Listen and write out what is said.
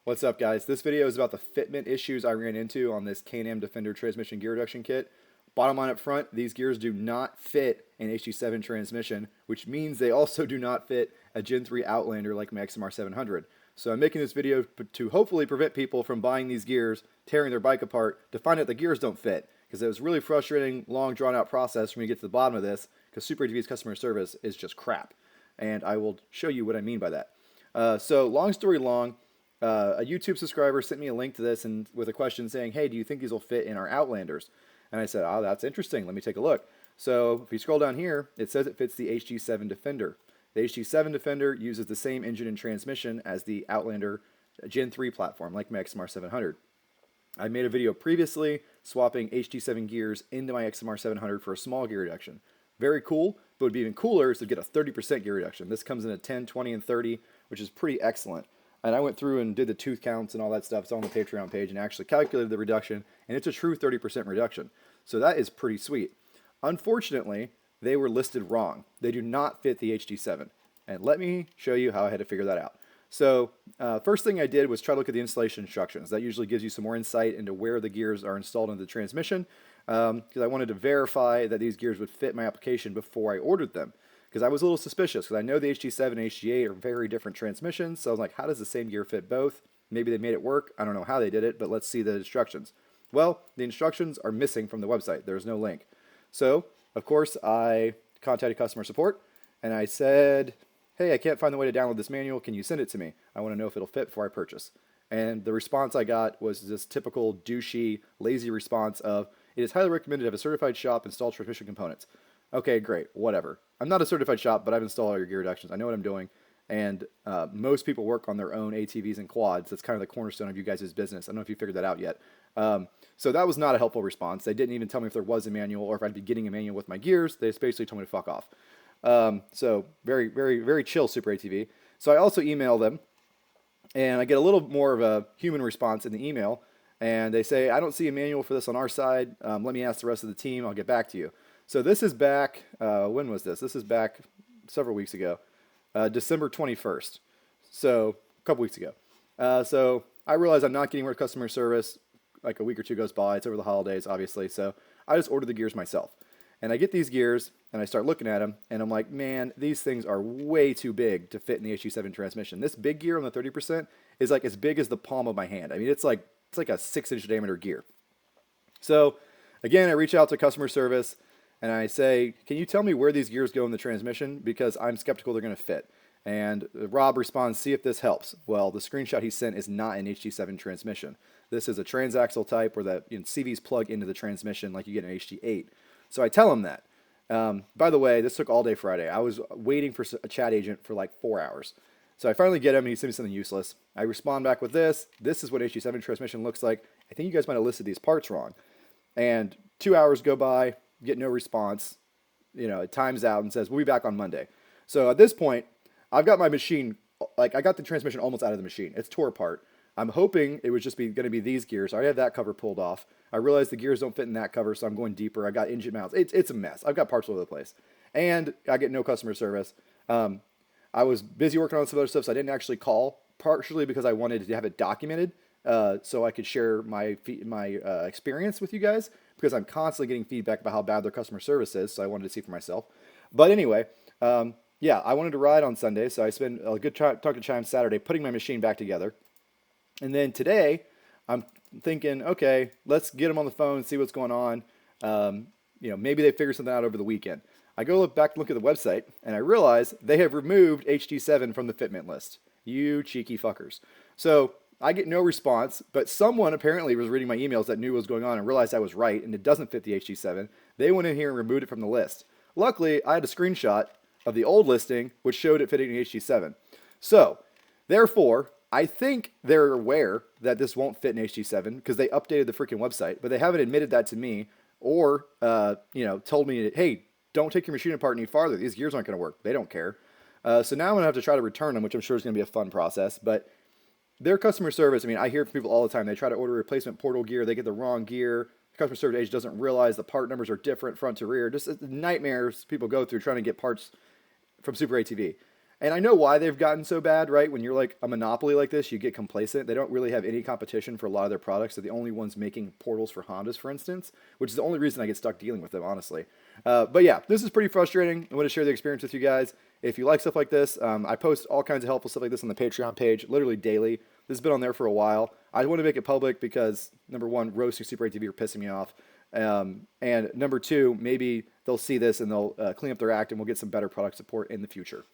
What's up, guys? This video is about the fitment issues I ran into on this Can-Am Defender transmission gear reduction kit. Bottom line up front, these gears do not fit an HD7 transmission, which means they also do not fit a Gen 3 Outlander like my XMR 700. So I'm making this video to hopefully prevent people from buying these gears, tearing their bike apart, to find out the gears don't fit. Because it was a really frustrating, long, drawn-out process for me to get to the bottom of this, because Super ATV's customer service is just crap. And I will show you what I mean by that. So long story long, a YouTube subscriber sent me a link to this and with a question saying, hey, do you think these will fit in our Outlanders? And I said, oh, that's interesting. Let me take a look. So if you scroll down here, it says it fits the HD7 Defender. The HD7 Defender uses the same engine and transmission as the Outlander Gen 3 platform, like my XMR 700. I made a video previously swapping HD7 gears into my XMR 700 for a small gear reduction. Very cool, but what would be even cooler is to get a 30% gear reduction. This comes in at 10, 20, and 30, which is pretty excellent. And I went through and did the tooth counts and all that stuff. It's on the Patreon page and actually calculated the reduction, and it's a true 30% reduction. So that is pretty sweet. Unfortunately, they were listed wrong. They do not fit the HD7. And let me show you how I had to figure that out. So first thing I did was try to look at the installation instructions. That usually gives you some more insight into where the gears are installed into the transmission, because I wanted to verify that these gears would fit my application before I ordered them. Because I was a little suspicious, because I know the HD7 and HD8 are very different transmissions, so I was like, how does the same gear fit both? Maybe they made it work. I don't know how they did it, but let's see the instructions. Well, the instructions are missing from the website. There's no link. So, of course, I contacted customer support, and I said, hey, I can't find the way to download this manual. Can you send it to me? I want to know if it'll fit before I purchase. And the response I got was this typical douchey, lazy response of, it is highly recommended to have a certified shop install transmission components. Okay, great, whatever. I'm not a certified shop, but I've installed all your gear reductions. I know what I'm doing, and most people work on their own ATVs and quads. That's kind of the cornerstone of you guys' business. I don't know if you figured that out yet. So that was not a helpful response. They didn't even tell me if there was a manual or if I'd be getting a manual with my gears. They just basically told me to fuck off. So very, very, very chill Super ATV. So I also email them, and I get a little more of a human response in the email, and they say, I don't see a manual for this on our side. Let me ask the rest of the team. I'll get back to you. So this is back, when was this? This is back several weeks ago, December 21st. So a couple weeks ago. So I realize I'm not getting more customer service. Like a week or two goes by. It's over the holidays, obviously. So I just ordered the gears myself. And I get these gears, and I start looking at them, and I'm like, man, these things are way too big to fit in the HD7 transmission. This big gear on the 30% is like as big as the palm of my hand. I mean, it's like a 6-inch diameter gear. So again, I reach out to customer service, and I say, can you tell me where these gears go in the transmission? Because I'm skeptical they're going to fit. And Rob responds, see if this helps. Well, the screenshot he sent is not an HD7 transmission. This is a transaxle type where the CVs plug into the transmission like you get an HD8. So I tell him that. By the way, this took all day Friday. I was waiting for a chat agent for like 4 hours. So I finally get him, and he sent me something useless. I respond back with this. This is what HD7 transmission looks like. I think you guys might have listed these parts wrong. And 2 hours go by, get no response. You know, it times out and says, we'll be back on Monday. So at this point, I've got my machine, like I got the transmission almost out of the machine. It's tore apart. I'm hoping it was just going to be these gears. I already have that cover pulled off. I realized the gears don't fit in that cover, so I'm going deeper. I got engine mounts. It's a mess. I've got parts all over the place. And I get no customer service. I was busy working on some other stuff, so I didn't actually call, partially because I wanted to have it documented so I could share my experience with you guys, because I'm constantly getting feedback about how bad their customer service is, so I wanted to see for myself. But anyway, yeah, I wanted to ride on Sunday, so I spent a good chunk of time Saturday putting my machine back together. And then today, I'm thinking, okay, let's get them on the phone, see what's going on. You know, maybe they figure something out over the weekend. I go look at the website, and I realize they have removed HD7 from the fitment list. You cheeky fuckers. So I get no response, but someone apparently was reading my emails that knew what was going on and realized I was right, and it doesn't fit the HD7. They went in here and removed it from the list. Luckily, I had a screenshot of the old listing, which showed it fitting the HD7. So, therefore, I think they're aware that this won't fit in HD7 because they updated the freaking website, but they haven't admitted that to me or, told me, hey, don't take your machine apart any farther. These gears aren't going to work. They don't care. So now I'm going to have to try to return them, which I'm sure is going to be a fun process. But their customer service, I mean, I hear from people all the time. They try to order replacement portal gear. They get the wrong gear. The customer service agent doesn't realize the part numbers are different front to rear. Just nightmares people go through trying to get parts from Super ATV. And I know why they've gotten so bad, right? When you're like a monopoly like this, you get complacent. They don't really have any competition for a lot of their products. They're the only ones making portals for Hondas, for instance, which is the only reason I get stuck dealing with them, honestly. But yeah, this is pretty frustrating. I want to share the experience with you guys. If you like stuff like this, I post all kinds of helpful stuff like this on the Patreon page, literally daily. This has been on there for a while. I want to make it public because, number one, roasting Super ATV are pissing me off. And number two, maybe they'll see this and they'll clean up their act and we'll get some better product support in the future.